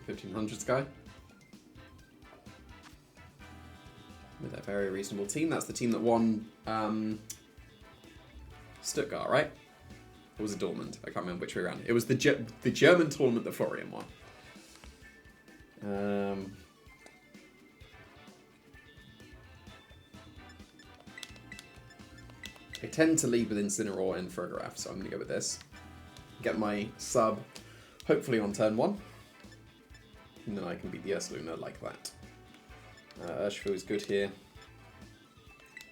1500s guy. With a very reasonable team. That's the team that won Stuttgart, right? Or was it Dortmund? I can't remember which way around. It was the German tournament that Florian won. I tend to lead with Incineroar and Ferograph, so I'm going to go with this. Get my sub, hopefully on turn 1. And then I can beat the Ursaluna like that. Urshifu is good here.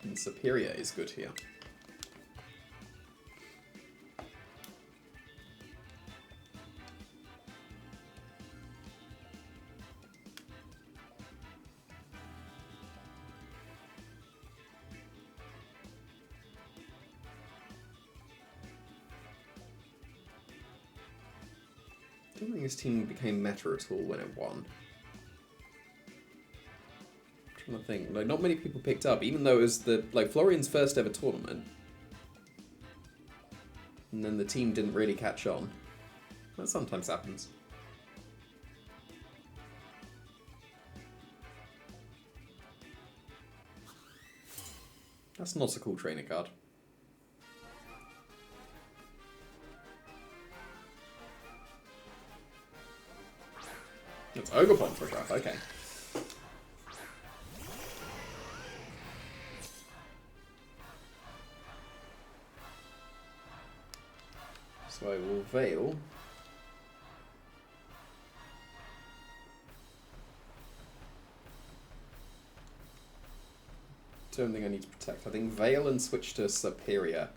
And Superior is good here. I don't think this team became meta at all when it won. I'm trying to think. Like, not many people picked up, even though it was Florian's first ever tournament. And then the team didn't really catch on. That sometimes happens. That's not a cool trainer card. It's Ogerpon for a draft, okay. So I will Veil. Don't think I need to protect. I think Veil and switch to Superior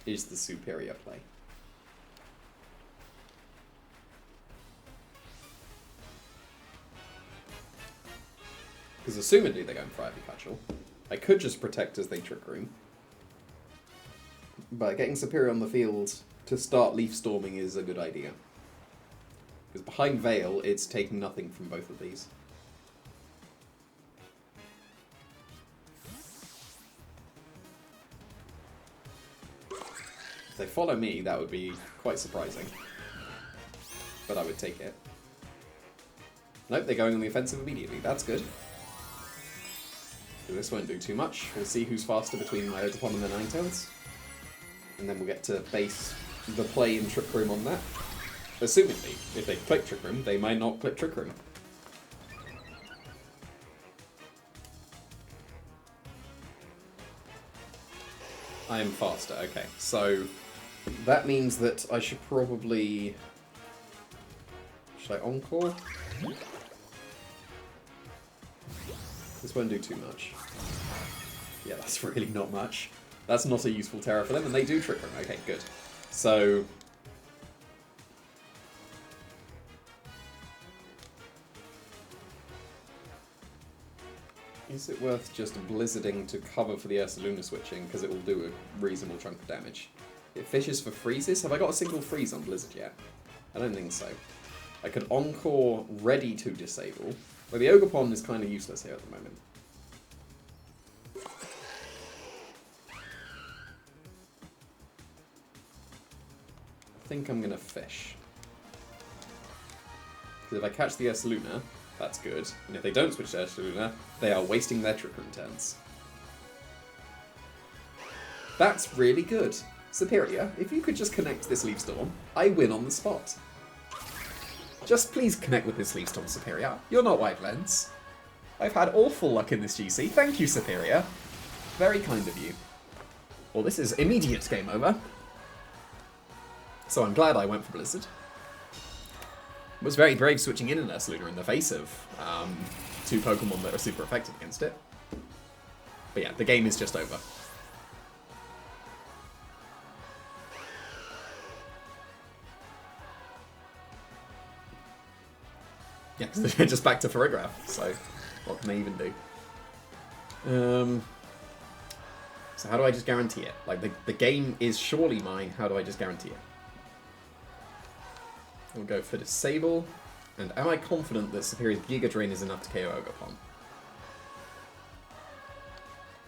is the superior play. Because assumedly they're going for Ivy Patchel. I could just protect as they Trick Room. But getting Superior on the field to start Leaf Storming is a good idea. Because behind Veil, it's taking nothing from both of these. If they follow me, that would be quite surprising. But I would take it. Nope, they're going on the offensive immediately. That's good. This won't do too much. We'll see who's faster between my Ogerpon and the Ninetales. And then we'll get to base the play in Trick Room on that. Assumingly, if they click Trick Room, they might not click Trick Room. I am faster, okay. So, that means that I should probably... Should I Encore? This won't do too much. Yeah, that's really not much. That's not a useful terror for them, and they do Trick Room. Okay, good. So... Is it worth just Blizzarding to cover for the Ursaluna switching, because it will do a reasonable chunk of damage? It fishes for freezes? Have I got a single freeze on Blizzard yet? I don't think so. I could Encore ready to disable. Well, the Ogerpon is kind of useless here at the moment. I think I'm going to fish. Because if I catch the Ursaluna, that's good. And if they don't switch to Ursaluna, they are wasting their Trick Room turns. That's really good. Superior, if you could just connect this Leaf Storm, I win on the spot. Just please connect with this Leaf Storm, Superior. You're not White Lens. I've had awful luck in this GC. Thank you, Superior. Very kind of you. Well, this is immediate game over. So I'm glad I went for Blizzard. It was very brave switching in an Ursaluna in the face of two Pokemon that are super effective against it. But yeah, the game is just over. Yeah, because they're just back to Ferograph, so what can they even do? So how do I just guarantee it? Like, the game is surely mine, how do I just guarantee it? We'll go for Disable, and am I confident that Superior's Giga Drain is enough to KO Ogerpon?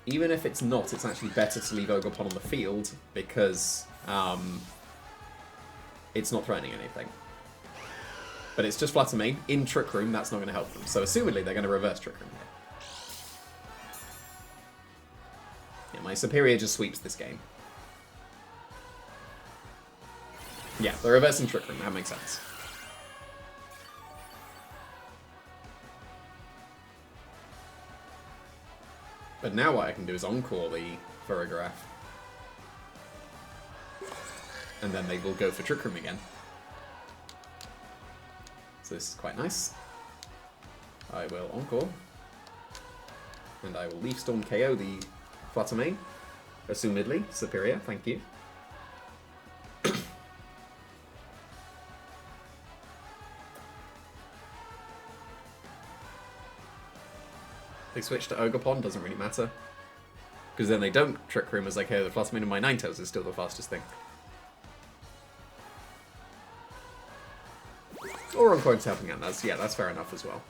Even if it's not, it's actually better to leave Ogerpon on the field, because it's not threatening anything. But it's just Flutter Mane. In Trick Room, that's not going to help them. So assumedly, they're going to reverse Trick Room here. Yeah, my Superior just sweeps this game. Yeah, they're reversing Trick Room. That makes sense. But now what I can do is encore the Furograph. And then they will go for Trick Room again. So this is quite nice. I will encore. And I will Leaf Storm KO the Flutter Mane. Assumedly, Superior, thank you. They switch to Ogerpon, doesn't really matter. Because then they don't Trick Room as I KO the Flutter Mane, and my Ninetales is still the fastest thing. Or Encore's helping out, that's fair enough as well.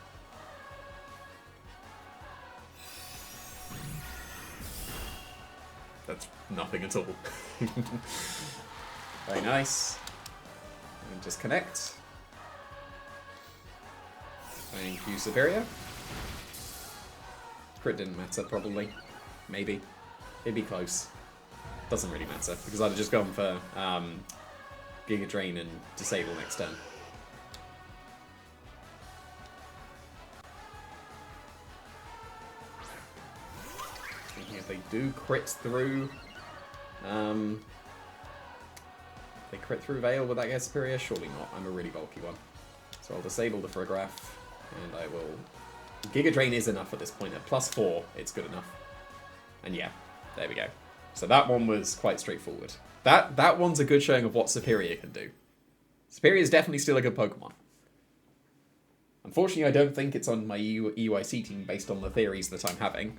That's nothing at all. Very nice. And just connect. Thank you, Superior. Crit didn't matter, probably. Maybe. It'd be close. Doesn't really matter, because I'd have just gone for Giga Drain and Disable next turn. Thinking if they do crit through... if they crit through Veil, would that get Superior? Surely not. I'm a really bulky one. So I'll disable the Furograph, and I will... Giga Drain is enough at this point. At +4, it's good enough. And yeah, there we go. So that one was quite straightforward. That one's a good showing of what Superior can do. Superior is definitely still a good Pokemon. Unfortunately, I don't think it's on my EUIC team based on the theories that I'm having.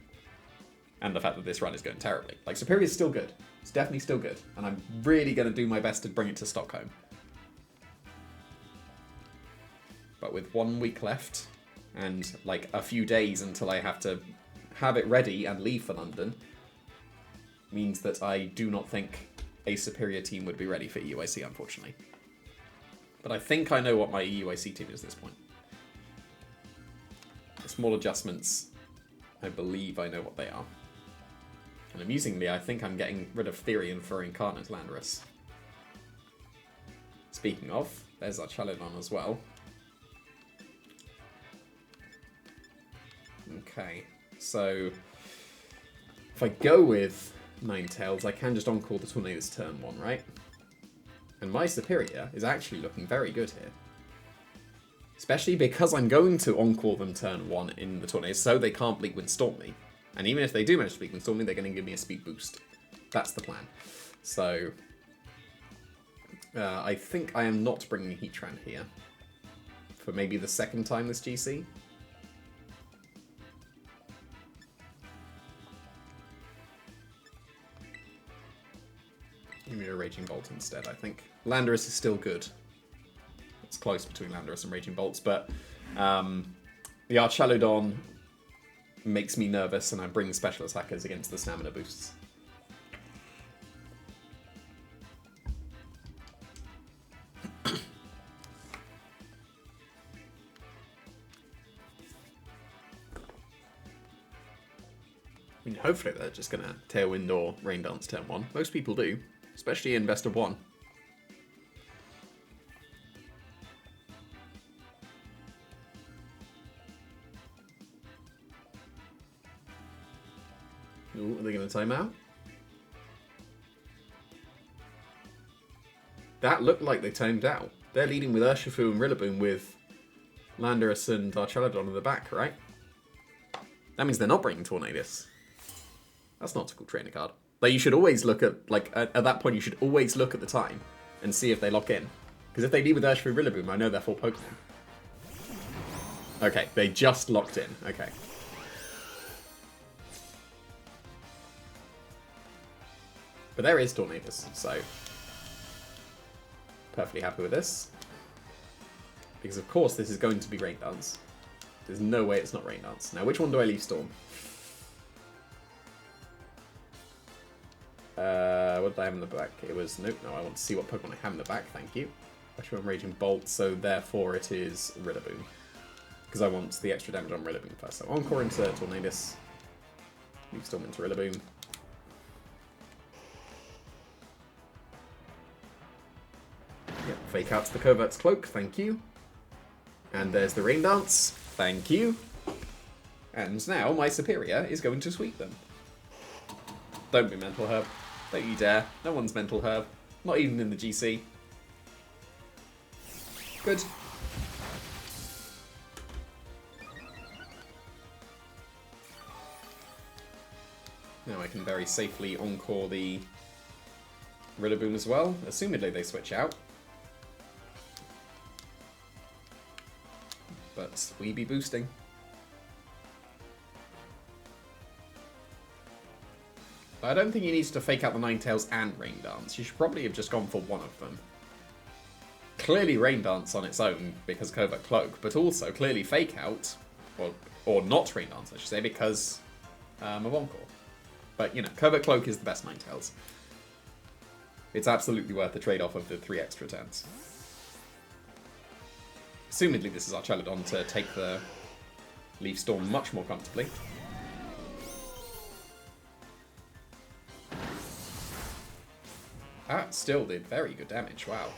And the fact that this run is going terribly. Like, Superior is still good. It's definitely still good. And I'm really going to do my best to bring it to Stockholm. But with 1 week left... and like a few days until I have to have it ready and leave for London, means that I do not think a Superior team would be ready for EUIC, unfortunately. But I think I know what my EUIC team is at this point. The small adjustments, I believe I know what they are. And amusingly, I think I'm getting rid of Therian for Incarnate Landorus. Speaking of, there's our Chalodon as well. Okay, so if I go with Ninetales, I can just encore the Tornadus turn 1, right? And my Superior is actually looking very good here. Especially because I'm going to encore them turn 1 in the Tornadus, so they can't Bleak Wind Storm me. And even if they do manage to Bleak Wind Storm me, they're going to give me a speed boost. That's the plan. So I think I am not bringing Heatran here for maybe the second time this GC. Give me a Raging Bolt instead, I think. Landorus is still good. It's close between Landorus and Raging Bolts, but the Archaludon makes me nervous, and I bring special attackers against the stamina boosts. I mean, hopefully they're just going to Tailwind or Rain Dance turn 1. Most people do. Especially in best of 1. Ooh, are they going to time out? That looked like they timed out. They're leading with Urshifu and Rillaboom with Landorus and Archaludon in the back, right? That means they're not bringing Tornadus. That's not a cool trainer card. Like, you should always look at, like, at that point, you should always look at the time and see if they lock in. Because if they lead with Urshifu Rillaboom, I know they're full Pokemon. Okay, they just locked in. Okay. But there is Tornadus, so perfectly happy with this. Because, of course, this is going to be Rain Dance. There's no way it's not Rain Dance. Now, which one do I leave Storm? What did I have in the back? It was... Nope, no, I want to see what Pokemon I have in the back, thank you. Especially on Raging Bolt, so therefore it is Rillaboom. Because I want the extra damage on Rillaboom first. So Encore into Tornadus. Leaf Storm into Rillaboom. Yep, fake out to the Covert's Cloak, thank you. And there's the Rain Dance, thank you. And now my Superior is going to sweep them. Don't be Mental Herb. Don't you dare. No one's Mental Herb. Not even in the GC. Good. Now I can very safely Encore the Rillaboom as well. Assumedly they switch out. But we be boosting. I don't think he needs to fake out the Ninetales and Rain Dance. You should probably have just gone for one of them. Clearly Rain Dance on its own because Covert Cloak, but also clearly fake out, or not Rain Dance I should say, because of Encore. But you know, Covert Cloak is the best Ninetales. It's absolutely worth the trade-off of the 3 extra turns. Assumedly this is our Celadon to take the Leaf Storm much more comfortably. That still did very good damage, wow.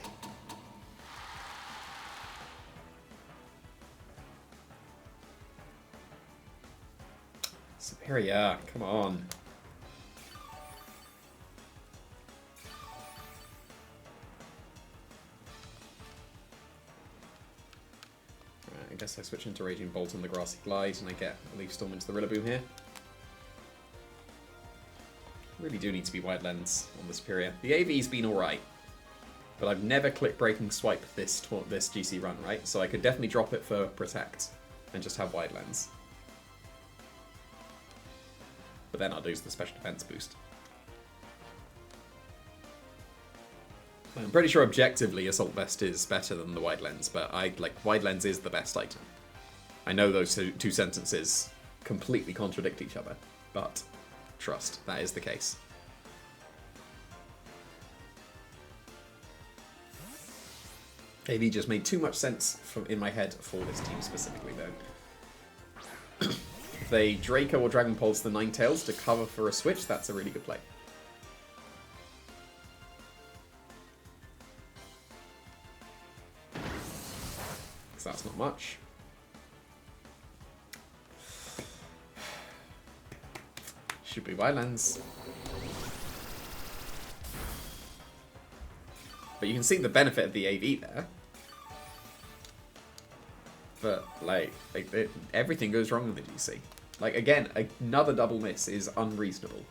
Superior, come on. I guess I switch into Raging Bolt on the Grassy Glide and I get a Leaf Storm into the Rillaboom here. Really do need to be Wide Lens on the Superior. The AV's been alright, but I've never click Breaking Swipe this GC run, right? So I could definitely drop it for Protect and just have Wide Lens. But then I'll lose the Special Defense boost. I'm pretty sure objectively Assault Vest is better than the Wide Lens, but Wide Lens is the best item. I know those two sentences completely contradict each other, but trust, that is the case. AV just made too much sense in my head for this team specifically, though. If they Draco or Dragon Pulse the Ninetales to cover for a switch, that's a really good play. Because that's not much. Should be Wide Lens. But you can see the benefit of the AV there. But, everything goes wrong with the GC. Again, another double miss is unreasonable.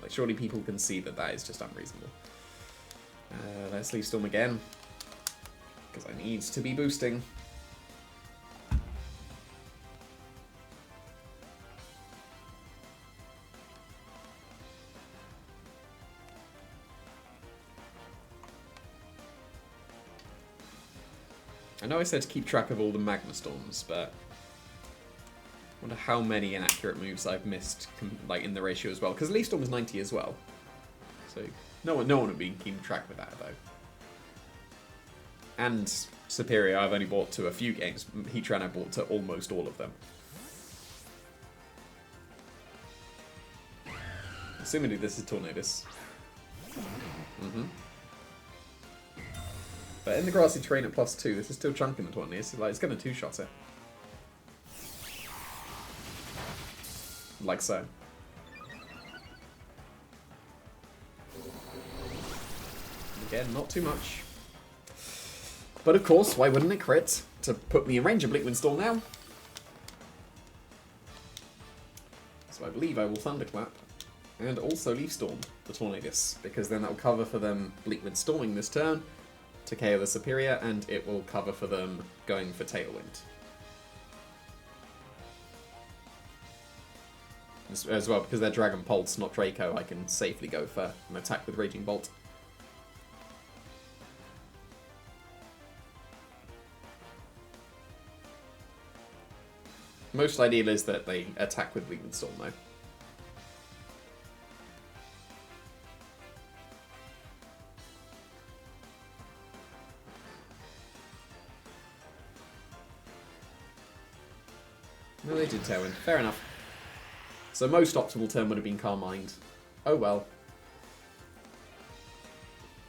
Surely people can see that that is just unreasonable. Let's Leaf Storm again. Because I need to be boosting. I know I said to keep track of all the Magma Storms, but I wonder how many inaccurate moves I've missed, in the ratio as well. Because Leaf Storm is 90 as well, so no one would be keeping track of that though. And Superior, I've only bought to a few games. Heatran I bought to almost all of them. Assuming this is Tornadus. But in the grassy terrain at +2, this is still chunking the Tornadus. It's going to two-shot it. Like so. Again, not too much. But of course, why wouldn't it crit? To put me in range of Bleakwind Storm now. So I believe I will Thunderclap. And also Leaf Storm the Tornadus. Because then that will cover for them Bleakwind Storming this turn to KO the Superior, and it will cover for them going for Tailwind. As well, because they're Dragon Pulse, not Draco, I can safely go for an attack with Raging Bolt. Most ideal is that they attack with Bleakwind Storm, though. No, they did Tailwind. Fair enough. So most optimal turn would have been Calm Mind. Oh well.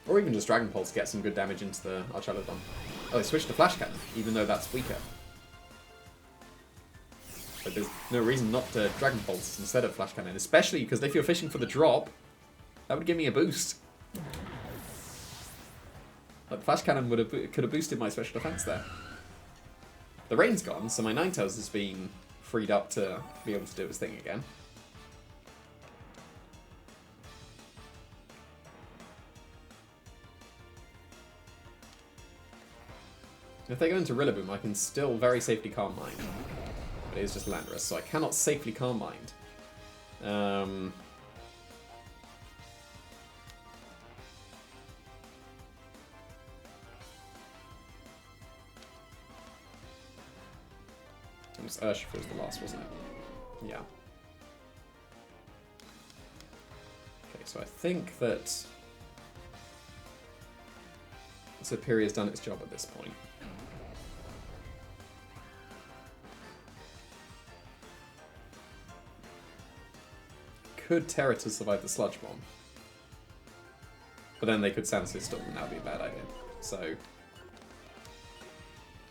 Or even just Dragon Pulse to get some good damage into the Archelodon. Oh, they switched to Flash Cannon, even though that's weaker. But there's no reason not to Dragon Pulse instead of Flash Cannon, especially because if you're fishing for the drop, that would give me a boost. Like, Flash Cannon could have boosted my special defense there. The rain's gone, so my Ninetales has been freed up to be able to do its thing again. If they go into Rillaboom, I can still very safely Calm Mind. But it is just Landorus, so I cannot safely Calm Mind. It was Urshifu was the last, wasn't it? Yeah. Okay, so I think that Superior's done its job at this point. Could Terra to survive the Sludge Bomb. But then they could Sand Storm, and that would be a bad idea. So, I'm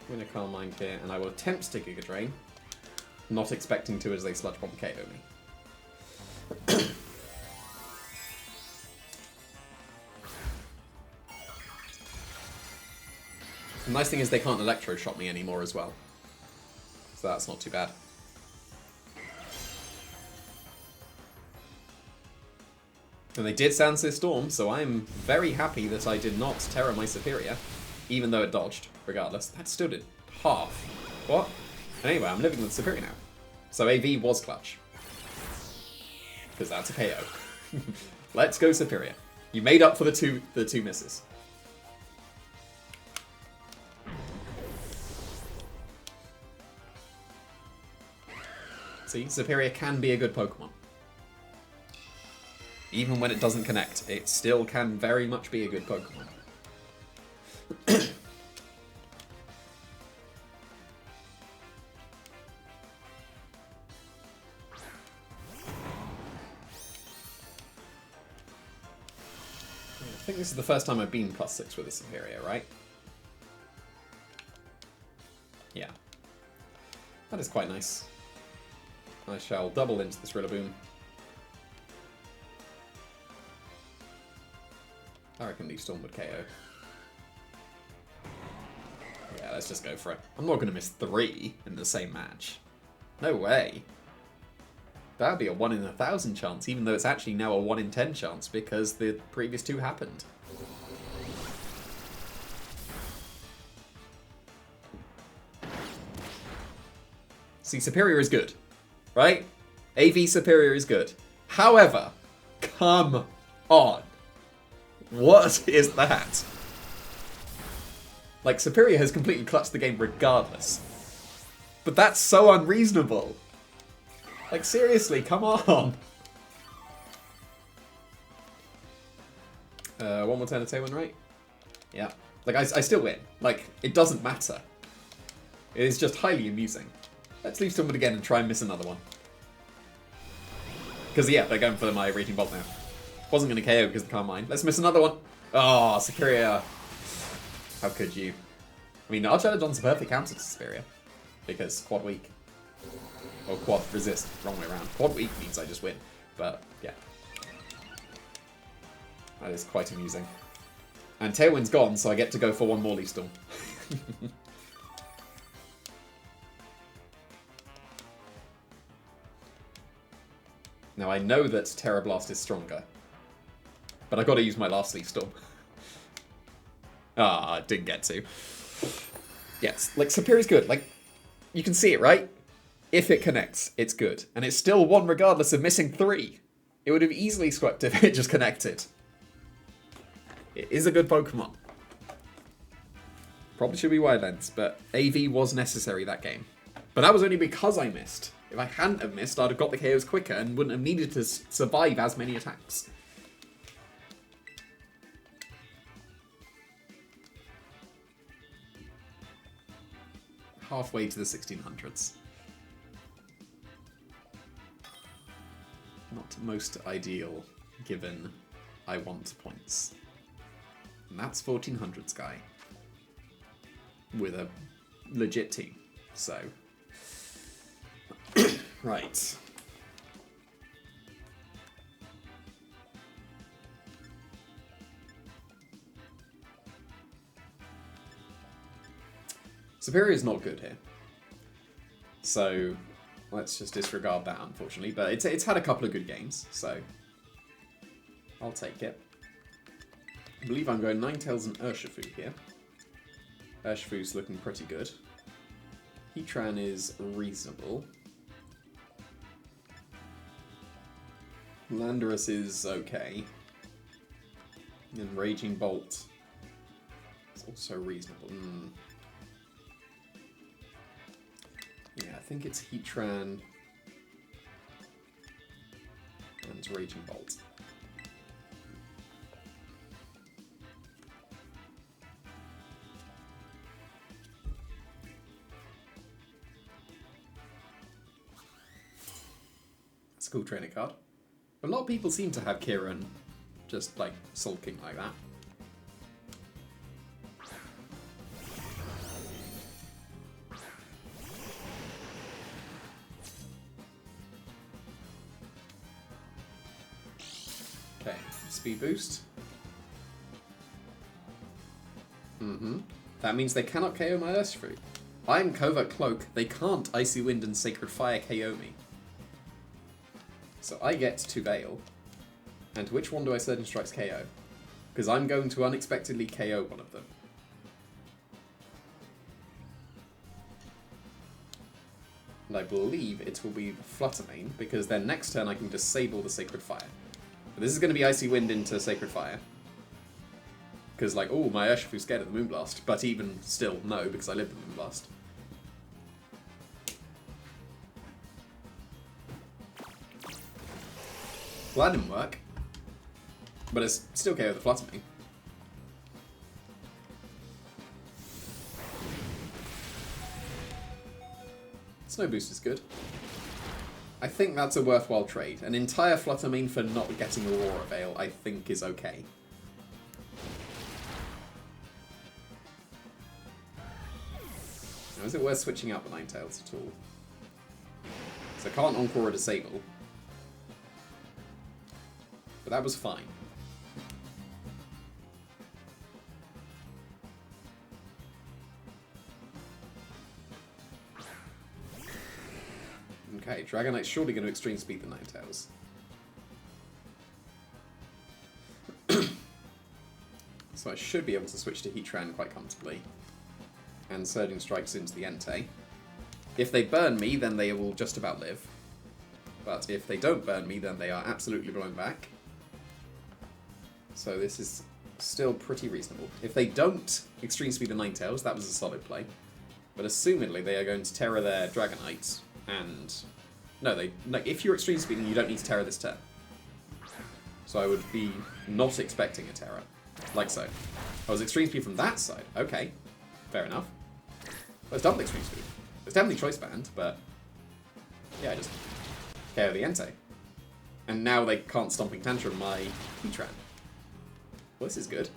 going to Calm Mind here, and I will attempt to Giga Drain. Not expecting to as they Sludge Bomb KO me. The nice thing is they can't Electro Shot me anymore as well. So that's not too bad. And they did Sand Storm, so I'm very happy that I did not Terra my Superior, even though it dodged, regardless. That still did half. What? Anyway, I'm living with Superior now. So AV was clutch. Because that's a KO. Let's go Superior. You made up for the two misses. See, Superior can be a good Pokemon. Even when it doesn't connect, it still can very much be a good Pokemon. I think this is the first time I've been +6 with a Superior, right? Yeah. That is quite nice. I shall double into this Rillaboom. I reckon Leaf Storm would KO. Yeah, let's just go for it. I'm not going to miss 3 in the same match. No way. That would be a 1 in 1,000 chance, even though it's actually now a 1 in 10 chance because the previous 2 happened. See, Superior is good, right? AV Superior is good. However, come on. What is that? Like, Superior has completely clutched the game regardless. But that's so unreasonable. Like, seriously, come on. One more turn of Tailwind, right? Yeah. Like, I still win. Like, it doesn't matter. It is just highly amusing. Let's leave someone again and try and miss another one. Because, yeah, they're going for my Raging Bolt now. Wasn't going to KO because of Calm Mind. Let's miss another one. Oh, Superior. How could you? I mean, Archelodon's a perfect counter to Superior. Because quad weak. Or quad resist. Wrong way around. Quad weak means I just win. But, yeah. That is quite amusing. And Tailwind's gone, so I get to go for one more Leaf Storm. Now, I know that Terra Blast is stronger. But I got to use my last Leaf Storm. Ah, didn't get to. Yes, like, Superior's good. Like, you can see it, right? If it connects, it's good. And it's still 1 regardless of missing 3. It would have easily swept if it just connected. It is a good Pokemon. Probably should be Wide Lens, but AV was necessary that game. But that was only because I missed. If I hadn't have missed, I'd have got the KOs quicker and wouldn't have needed to survive as many attacks. Halfway to the 1600s. most ideal given I want points. And that's 1400 Sky. With a legit team. So. Right. Superior is not good here. So let's just disregard that, unfortunately. But it's had a couple of good games, so I'll take it. I believe I'm going Ninetales and Urshifu here. Urshifu's looking pretty good. Heatran is reasonable. Landorus is okay. And Raging Bolt is also reasonable. Yeah, I think it's Heatran and Raging Bolt. That's a cool trainer card. A lot of people seem to have Kieran just, like, sulking like that. Okay, speed boost. That means they cannot KO my Urshifu. I'm Covert Cloak, they can't Icy Wind and Sacred Fire KO me. So I get to Veil. And which one do I Surging Strikes KO? Because I'm going to unexpectedly KO one of them. And I believe it will be the Fluttermane, because then next turn I can disable the Sacred Fire. But this is going to be Icy Wind into Sacred Fire. Because, like, oh, my Urshifu's scared of the Moonblast. But even still, no, because I live the Moonblast. Well, that didn't work. But it's still KO the Fluttermane. Snow Boost is good. I think that's a worthwhile trade. An entire Fluttermane for not getting Aurora Veil, I think, is okay. Now, is it worth switching out the Ninetales at all? So I can't Encore or Disable. But that was fine. Okay, Dragonite's surely going to Extreme Speed the Ninetales. So I should be able to switch to Heatran quite comfortably. And Surging Strikes into the Entei. If they burn me, then they will just about live. But if they don't burn me, then they are absolutely blown back. So this is still pretty reasonable. If they don't Extreme Speed the Ninetales, that was a solid play. But assumedly they are going to Terra their Dragonite, and... No, if you're Extreme Speeding, you don't need to Terra this turn. So I would be not expecting a Terra. Like so. I was Extreme Speed from that side. Okay. Fair enough. Well, it's double Extreme Speed. It's definitely Choice Band, but... Yeah, I just KO the Entei. And now they can't Stomping Tantrum my Heatran. Well, this is good.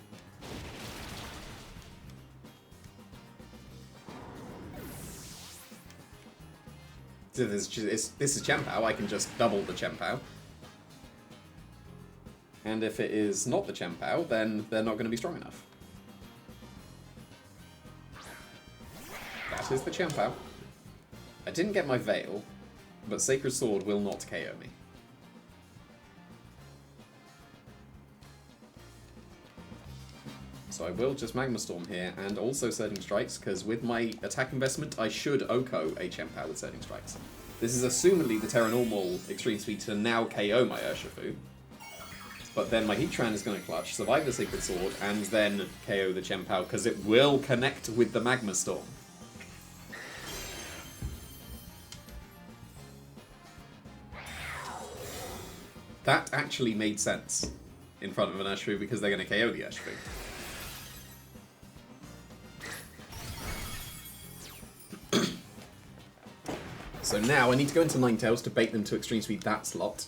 So this is Chien-Pao, I can just double the Chien-Pao. And if it is not the Chien-Pao, then they're not going to be strong enough. That is the Chien-Pao. I didn't get my Veil, but Sacred Sword will not KO me. So I will just Magma Storm here, and also Surging Strikes, because with my attack investment, I should Oko a Chien-Pao with Surging Strikes. This is assumedly the Terra Normal Extreme Speed to now KO my Urshifu. But then my Heatran is going to clutch, survive the Sacred Sword, and then KO the Chien-Pao, because it will connect with the Magma Storm. That actually made sense in front of an Urshifu, because they're going to KO the Urshifu. So now I need to go into Ninetales to bait them to Extreme Speed that slot.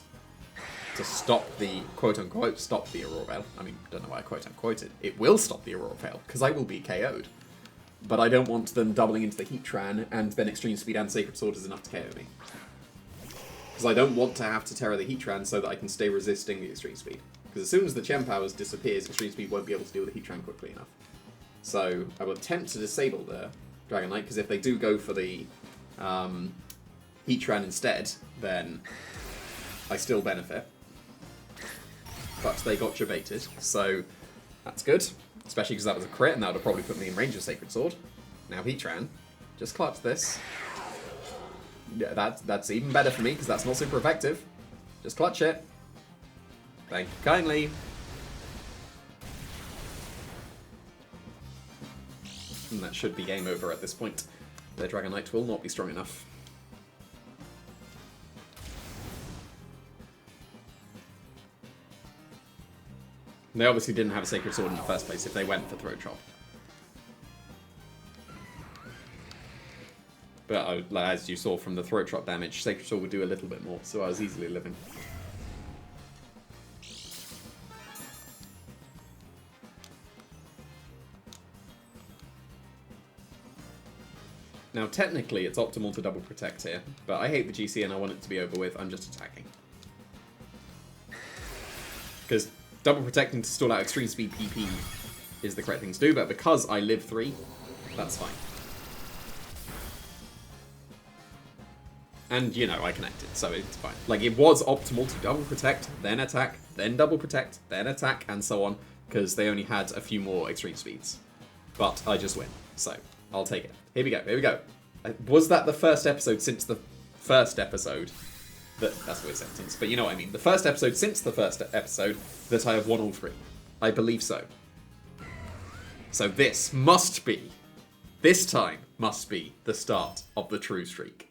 to stop the quote-unquote stop the Aurora Veil. I mean, don't know why I quote-unquote it. It will stop the Aurora Veil, because I will be KO'd. But I don't want them doubling into the Heatran, and then Extreme Speed and Sacred Sword is enough to KO me. Because I don't want to have to Terra the Heatran so that I can stay resisting the Extreme Speed. Because as soon as the Gem Powers disappears, Extreme Speed won't be able to deal with the Heatran quickly enough. So I will attempt to disable the Dragon Knight, because if they do go for the Heatran instead, then I still benefit. But they got jebaited, so that's good. Especially because that was a crit, and that would have probably put me in range of Sacred Sword. Now Heatran, just clutch this. Yeah, that's even better for me, because that's not super effective. Just clutch it. Thank you kindly. And that should be game over at this point. Their Dragon Knight will not be strong enough. They obviously didn't have a Sacred Sword in the first place if they went for Throat Chop. But as you saw from the Throat Chop damage, Sacred Sword would do a little bit more, so I was easily living. Now, technically, it's optimal to double protect here, but I hate the GC and I want it to be over with. I'm just attacking. Because double protecting to stall out extreme speed PP is the correct thing to do, but because I live 3, that's fine. And, you know, I connected, so it's fine. Like, it was optimal to double protect, then attack, then double protect, then attack, and so on, because they only had a few more extreme speeds. But I just win, so I'll take it. Here we go, here we go. Was that the first episode since the first episode? That's a weird sentence, but you know what I mean. The first episode since the first episode that I have won all 3. I believe so. So this time must be the start of the true streak.